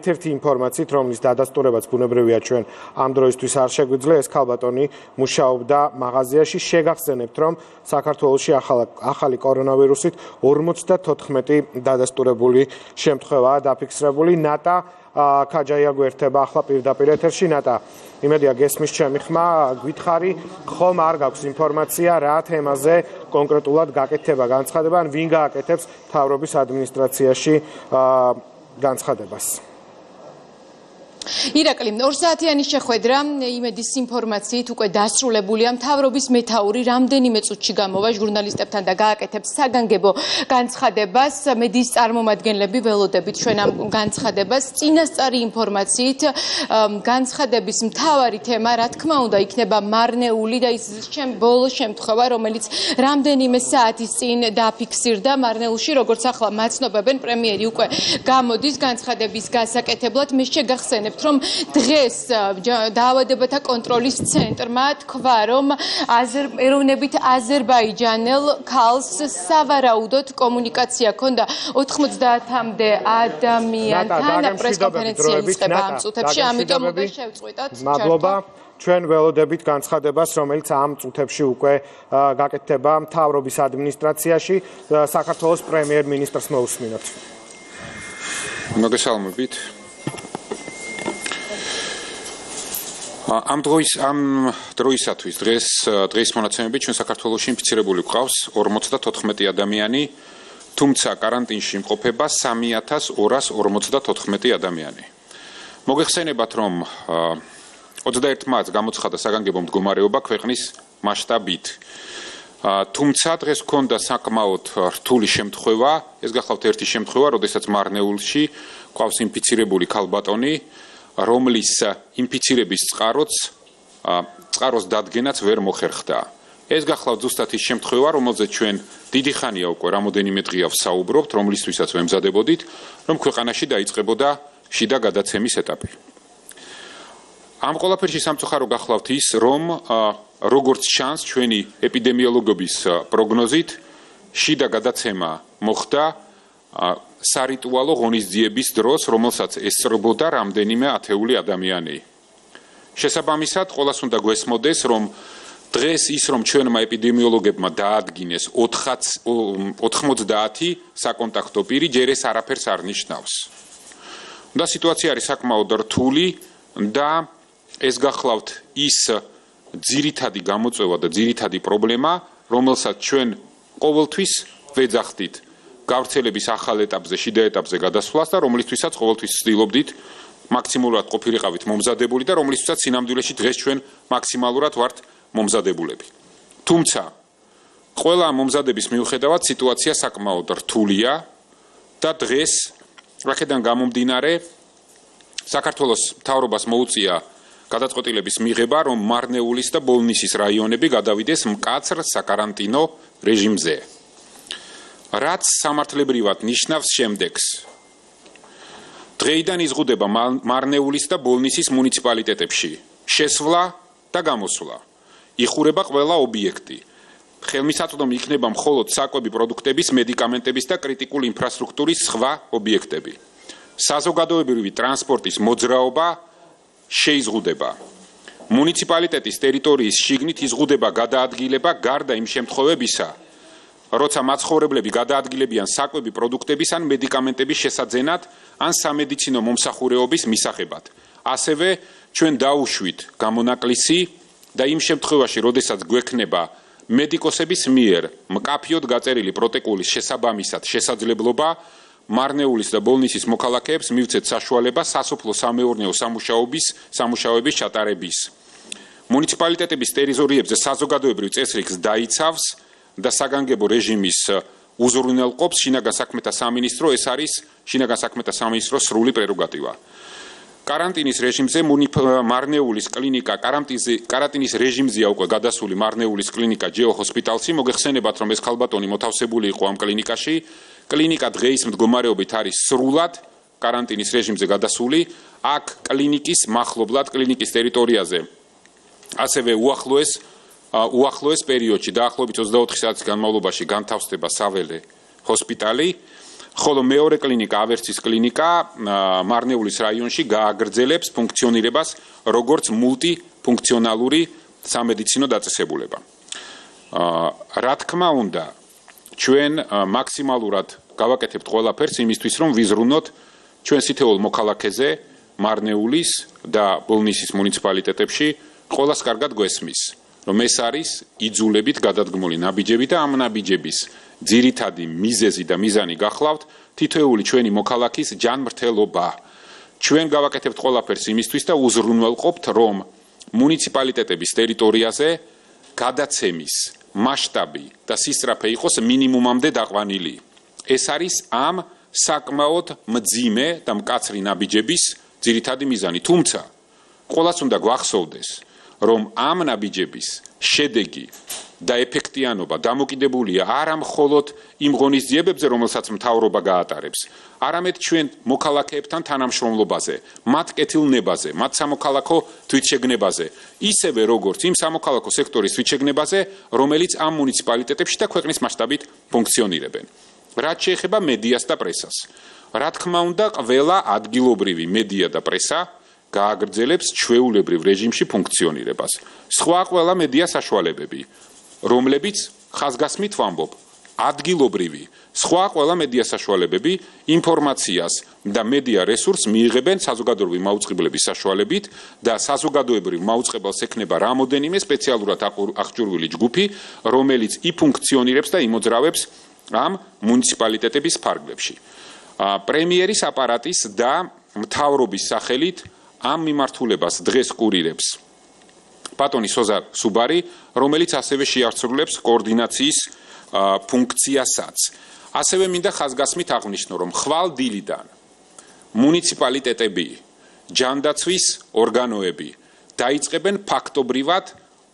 Ერთი ინფორმაციით, რომლის დადასტურებაც ბუნებრივია ჩვენ ამ დროისთვის არ შეგვიძლია, ეს ქალბატონი მუშაობდა მაღაზიაში. შეგახსენებთ, რომ საქართველოში ახალი კორონავირუსით 54 დადასტურებული შემთხვევაა დაფიქსირებული. ნატა ქაჯაია გვერდება ახლა პირდაპირ ეთერში. ნატა, იმედია გესმის ჩემი ხმა, გითხარი, ხომ არ გაქვს ინფორმაცია რა თემაზე კონკრეტულად გაკეთდება განცხადება, ან ვინ გააკეთებს მთავრობის ადმინისტრაციაში განცხადებას. ირაკლი, 2 საათიანი შეხვედრა იმედის ინფორმაციით უკვე დასრულებულია. მთავრობის მეთაური რამდენიმე წუთში გამოვა ჟურნალისტებთან და გააკეთებს საგანგებო განცხადებას. მედიის წარმომადგენლები ველოდებით ჩვენ ამ განცხადებას. წინასწარი ინფორმაციით განცხადების მთავარი თემა, რა თქმა უნდა, იქნება მარნეული და ის ბოლო შემთხვევა, რომელიც რამდენიმე საათის წინ დაფიქსირდა მარნეულში, როგორც ახლა მაცნობებენ, პრემიერი უკვე გამოდის განცხადების გასაკეთებლად. მე შეგახსენებ, რომ დღეს დაავადებათა კონტროლის ცენტრმა თქვა, რომ ეროვნებით აზერბაიჯანელ ქალს სავარაუდოდ კომუნიკაცია ჰქონდა 90-მდე ადამიანთან პრესკონფერენცია იწყება ამ წუთებში, ამიტომ უკვე შევწყვიტოთ. მადლობა. ჩვენ ველოდებით განცხადებას, რომელიც ამ წუთებში უკვე გაკეთდება მთავრობის ადმინისტრაციაში. საქართველოს პრემიერ-მინისტრს მოусმინოთ. მოგესალმებით. ამ დროისათვის დღეს მონაცემებით ჩვენ საქართველოში ინფიცირებული გვყავს 54 ადამიანი, თუმცა კარანტინში იმყოფება 3254 ადამიანი. მოგეხსენებათ, რომ 21 მარტს გამოცხადა საგანგებო მდგომარეობა ქვეყნის მასშტაბით. თუმცა დღეს ჰქონდა საკმაოდ რთული შემთხვევა, ეს გახლავთ ერთი შემთხვევა, როდესაც მარნეულში გვყავს ინფიცირებული ქალბატონი, რომლის ინფიცირების წყაროს დადგენაც ვერ მოხერხდა. ეს გახლავთ ზუსტად ის შემთხვევა, რომელზეც ჩვენ დიდი ხანია უკვე რამოდენიმე დღეა ვსაუბრობთ, რომლისთვისაც ვემზადებოდით, რომ ქვეყანაში დაიწყებოდა შიდა გადაცემის ეტაპი. ამ ყველაფერში სამწუხარო გახლავთ ის, რომ როგორც ჩანს ჩვენი ეპიდემიოლოგების პროგნოზით, შიდა გადაცემა მოხდა სარიტუალო ღონისძიების დროს, რომელსაც ესწრებოდა რამდენიმე ათეული ადამიანი. შესაბამისად, ყველას უნდა გვესმოდეს, რომ დღეს ის, რომ ჩვენმა ეპიდემიოლოგებმა დაადგინეს 90 საკონტაქტო პირი, ჯერ ეს არაფერს არ ნიშნავს. და სიტუაცია არის საკმაოდ რთული და ეს გახლავთ ის ძირითადი გამოწვევა და ძირითადი პრობლემა, რომელსაც ჩვენ ყოველთვის ვეძახდით გავრცელების ახალ ეტაპზე, შიდა ეტაპზე გადასვლას და რომლისთვისაც ყოველთვის ვცდილობდით მაქსიმალურად ყოფილიყავით მომზადებული და რომლისთვისაც სინამდვილეში დღეს ჩვენ მაქსიმალურად ვართ მომზადებულები. თუმცა ყველა მომზადების მიუხედავად სიტუაცია საკმაოდ რთულია და დღეს აქედან გამომდინარე საქართველოს მთავრობას მოუწია გადაწყვეტილების მიღება, რომ მარნეულის და ბოლნისის რაიონები გადავიდეს მკაცრ საკარანტინო რეჟიმზე. რაც სამართლებრივად ნიშნავს შემდეგს. დღეიდან იზღუდება მარნეულის და ბოლნისის მუნიციპალიტეტებში შესვლა და გამოსვლა. იხურება ყველა ობიექტი. ხელმისაწვდომი იქნება მხოლოდ საკვები პროდუქტების, მედიკამენტების და კრიტიკული ინფრასტრუქტურის სხვა ობიექტები. საზოგადოებრივი ტრანსპორტის მოძრაობა შეიზღუდება. მუნიციპალიტეტის ტერიტორიის შიგნით იზღუდება გადაადგილება გარდა იმ შემთხვევებისა, როცა მაცხოვრებლები გადაადგილებიან საკვები პროდუქტების ან მედიკამენტების შესაძენად ან სამედიცინო მომსახურეობის მისაღებად. ასევე ჩვენ დაუშვით გამონაკლისი და იმ შემთხვევაში, როდესაც გვექნება მედიკოსების მიერ მკაფიოდ გაწერილი პროტოკოლის შესაბამისად შესაძლებლობა, მარნეულის და ბოლნისის მოქალაქეებს მივცეთ საშუალება სასოფლო-სამეურნეო სამუშაოების ჩატარების. მუნიციპალიტეტების ტერიტორიებზე საზოგადოებრივ წესრიგს დაიცავს და საგანგებო რეჟიმის უზრუნველყოფს შინაგან საქმეთა სამინისტრო, ეს არის შინაგან საქმეთა სამინისტროს სრული პრეროგატივა. карантиნის რეჟიმზე მარნეულის კლინიკა карантиნის რეჟიმზეა უკვე გადასული მარნეულის კლინიკა ჯეო ჰოსპიტალში. მოგეხსენებათ, რომ ეს ქალბატონი მოთავსებული იყო ამ კლინიკაში. კლინიკა დღეის მდგომარეობით არის სრულად карантиნის რეჟიმზე გადასული. აქ კლინიკის მახლობლად, კლინიკის ტერიტორიაზე ასევე უახლოეს პერიოდში, დაახლოებით 24 საათის განმავლობაში განთავსდება საველე ჰოსპიტალი. ხოლო მეორე კლინიკა, ავერსის კლინიკა, მარნეულის რაიონში გააგრძელებს ფუნქციონირებას როგორც მულტიფუნქციონალური სამედიცინო დაწესებულება. რა თქმა უნდა, ჩვენ მაქსიმალურად გავაკეთებთ ყველაფერს იმისთვის, რომ ვიზრუნოთ ჩვენ სითეულ მოქალაქეზე მარნეულის და ბოლნისის მუნიციპალიტეტებში ყველას კარგად გვესმის, რომ ეს არის იძულებით გადადგმული ნაბიჯები და ამ ნაბიჯების ძირითადი მიზეზი და მიზანი გახლავთ თითოეული ჩვენი მოქალაქის ჯანმრთელობა. ჩვენ გავაკეთებთ ყველაფერს იმისთვის და უზრუნველყოფთ, რომ მუნიციპალიტეტების ტერიტორიაზე გადაცემის მასშტაბი და სისწრაფე იყოს მინიმუმამდე დაყვანილი. ეს არის ამ საკმაოდ მძიმე და მკაცრი ნაბიჯების ძირითადი მიზანი. თუმცა ყველას უნდა გვახსოვდეს, რომ ამ ნაბიჯების შედეგი და ეფექტიანობა დამოკიდებულია არა მხოლოდ იმ ღონისძიებებზე, რომელსაც მთავრობა გაატარებს, არამედ ჩვენ მოქალაქეებთან თანამშრომლობაზე, მათ კეთილნებაზე, მათ სამოქალაქო თვითშეგნებაზე, ისევე როგორც იმ სამოქალაქო სექტორის თვითშეგნებაზე, რომელიც ამ მუნიციპალიტეტებში და ქვეყნის მასშტაბით ფუნქციონირებენ. რაც შეეხება მედიას და პრესას. რა თქმა უნდა, ყველა ადგილობრივი მედია და პრესა გააგრძელებს ჩვეულებრივ რეჟიმში ფუნქციონირებას. სხვა ყველა მედია საშუალებები, რომლებიც ხაზგასმით ვამბობ, ადგილობრივი, სხვა ყველა მედია საშუალებები ინფორმაციას და მედია რესურსს მიიღებენ საზოგადოებრივი მაუწყებლების საშუალებით და საზოგადოებრივ მაუწყებელს ექნება რამოდენიმე სპეციალურად აღჭურვილი ჯგუფი, რომელიც იფუნქციონირებს და იმოძრავებს ამ მუნიციპალიტეტების ფარგლებში. პრემიერის აპარატის და მთავრობის სახელით ამ მიმართულებას დღეს კურირებს ბატონი სოზარ სუბარი, რომელიც ასევე შეასრულებს კოორდინაციის ფუნქციასაც. ასევე მინდა ხაზგასმით აღვნიშნო, რომ ხვალ დილიდან მუნიციპალიტეტები, ჯანდაცვის ორგანოები დაიწყებენ ფაქტობრივად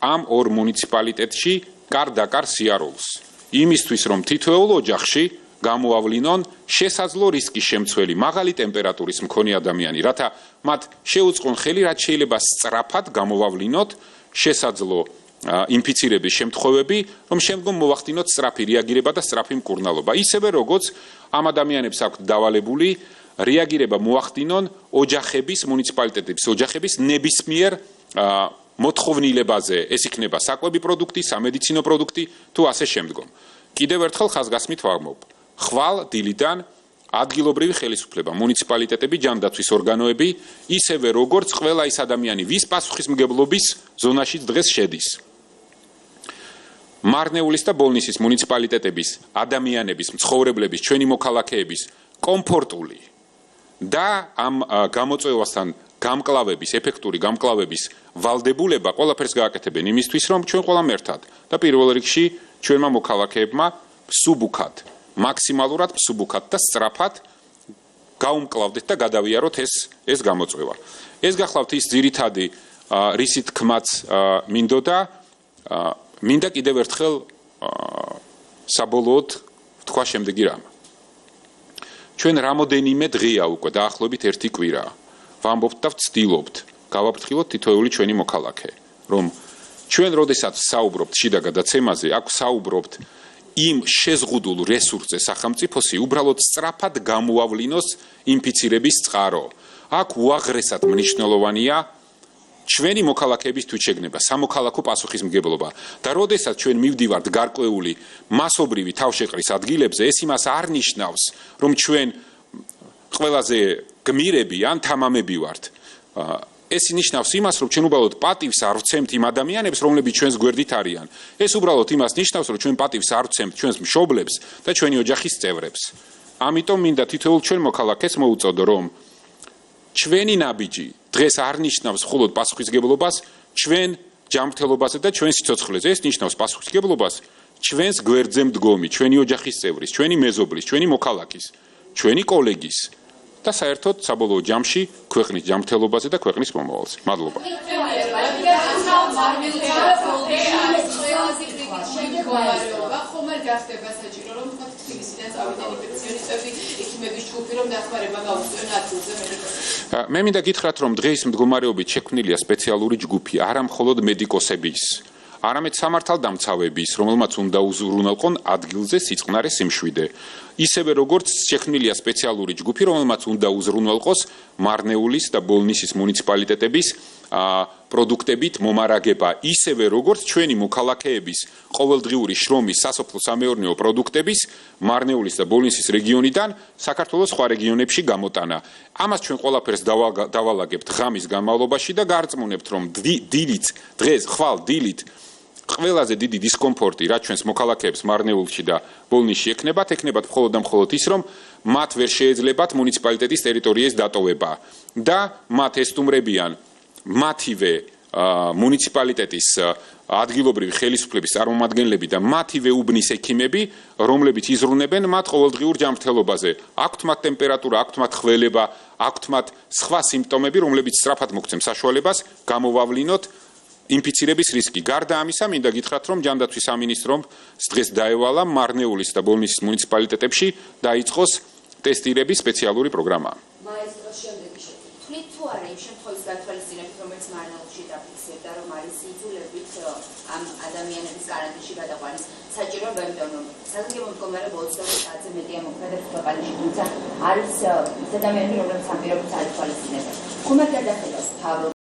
ამ ორ მუნიციპალიტეტში კარ-დაკარ სიარულს. იმისთვის, რომ თითოეულ ოჯახში გამოავლინონ შესაძლო რისკის შემცველი მაღალი ტემპერატურის მქონე ადამიანი, რათა მათ შეუწყონ ხელი, რაც შეიძლება სწრაფად გამოვავლინოთ შესაძლო ინფიცირების შემთხვევები, რომ შემდგომ მოვახდინოთ სწრაფი რეაგირება და სწრაფი მკურნალობა. ისევე როგორც ამ ადამიანებს აქვთ დავალებული რეაგირება მოახდინონ ოჯახების, მუნიციპალიტეტების ოჯახების ნებისმიერ მოთხოვნილებაზე, ეს იქნება საკვები პროდუქტი, სამედიცინო პროდუქტი თუ ასე შემდგომ. კიდევ ერთხელ ხაზგასმით ვამბობ, ხვალ დილიდან ადგილობრივი ხელისუფლება, მუნიციპალიტეტები, ჯანდაცვის ორგანოები, ისევე როგორც ყველა ის ადამიანი, ვის პასუხისმგებლობის ზონაშიც დღეს შედის. მარნეულის და ბოლნისის მუნიციპალიტეტების ადამიანების, მცხოვრებლების, ჩვენი მოქალაქეების კომფორტული და ამ გამოწვევასთან გამკლავების, ეფექტური გამკლავების ვალდებულება ყველაფერს გააკეთებენ იმისთვის, რომ ჩვენ ყველამ ერთად და პირველ რიგში ჩვენმა მოქალაქეებმა სუბუქად, მაქსიმალურად სუბუქად და სწრაფად გაუმკლავდეთ და გადავიაროთ ეს გამოწვევა. ეს გახლავთ ის ძირითადი რისი თქმაც მინდოდა, მინდა კიდევ ერთხელ საბოლოოდ თქვა შემდეგი რამ. ჩვენ რამოდენიმე დღეა უკვე დაახლოებით 1 კვირა ვამბობთ და ვცდილობთ გავაფრთხილოთ თითოეული ჩვენი მოქალაქე, რომ ჩვენ როდესაც საუბრობთ შიდა გადაცემაზე, აქ საუბრობთ იმ შეზღუდულ რესურსზე სახელმწიფოსი უბრალოდ სწრაფად გამოავლინოს ინფიცირების წყარო. აქ უაღრესად მნიშვნელოვანია ჩვენი მოქალაქეების თვითშეგნება, სამოქალაქო პასუხისმგებლობა და როდესაც ჩვენ მივდივართ გარკვეული მასობრივი თავშეყრის ადგილებზე, ეს იმას არ ნიშნავს, რომ ჩვენ ყველაზე გმირები ან თამამები ვართ. ეს ნიშნავს იმას, რომ ჩვენ უბრალოდ პატივს არ ვცემთ იმ ადამიანებს, რომლებიც ჩვენს გვერდით არიან. ეს უბრალოდ იმას ნიშნავს, რომ ჩვენ პატივს არ ვცემთ ჩვენს მშობლებს და ჩვენი ოჯახის წევრებს. ამიტომ მინდა თითოეულ ჩვენ მოქალაქეს მოუწოდო, რომ ჩვენი ნაბიჯი დღეს არ ნიშნავს მხოლოდ პასუხისმგებლობას ჩვენ ჯანმრთელობაზე და ჩვენ სიცოცხლეზე. ეს ნიშნავს პასუხისმგებლობას ჩვენს გვერდზე მდგომი, ჩვენი ოჯახის წევრის, ჩვენი მეზობლის, ჩვენი მოქალაქის, ჩვენი კოლეგის და საერთოდ საბოლოო ჯამში ქვეყნის ჯანმრთელობაზე და ქვეყნის მომავალზე. მადლობა. მე მინდა გითხრათ, რომ დღეს მდგომარეობით შექმნილია სპეციალური ჯგუფი, არა მხოლოდ მედიკოსების, არამედ სამართალდამცავების, რომელმაც უნდა უზრუნველყონ ადგილზე სიწყნარის სიმშვიდე. ისევე როგორც შექმნილია სპეციალური ჯგუფი, რომელმაც უნდა უზრუნველყოს მარნეულის და ბოლნისის მუნიციპალიტეტების პროდუქტებით მომარაგება, ისევე როგორც ჩვენი მოქალაქეების ყოველდღიური შრომის სასოფლო-სამეურნეო პროდუქტების მარნეულის და ბოლნისის რეგიონიდან საქართველოს სხვა რეგიონებში გამოტანა. ამას ჩვენ ყველაფერს დავალაგებთ ღამის განმავლობაში და გარწმუნებთ, რომ დღეს ხვალ დილით ყველაზე დიდი დისკომფორტი, რაც ჩვენს მოქალაქეებს მარნეულში და ბოლნისში ექნებათ მხოლოდ და მხოლოდ ის, რომ მათ ვერ შეეძლებათ მუნიციპალიტეტის ტერიტორიის დატოვება და მათ ესტუმრებიან მათივე მუნიციპალიტეტის ადგილობრივი ხელისუფლების წარმომადგენლები და მათივე უბნის ექიმები, რომლებიც იზრუნებენ მათ ყოველდღიურ ჯანმრთელობაზე. აქვთ მათ ტემპერატურა, აქვთ მათ ხველება, აქვთ მათ სხვა სიმპტომები, რომლებიც სწრაფად მოგცემ საშუალებას გამოვავლინოთ ინფიცირების რისკი. გარდა ამისა, მინდა გითხრათ, რომ ჯანდაცვის სამინისტრომ დღეს დაევალა მარნეულის და ბოლნისის მუნიციპალიტეტებში დაიწყოს ტესტირების სპეციალური პროგრამა. მაესტრო, შემდეგი შეთქმით თუ არა იმ შემთხვევის გათვალისწინებით, რომელიც მარნეულში დაფიქსირდა, რომ არის იძულებით ამ ადამიანების კარანტინში გადაყვანის საჭირო, იმიტომ რომ საგანგებო მდგომარე 24 საათზე მეტია მოქმედებს ქვეყანაში, თუმცა არის ადამიანები, რომლებიც ამ პირობებს არ ითვალისწინებენ. ხომ არ გადახედავს თავრობ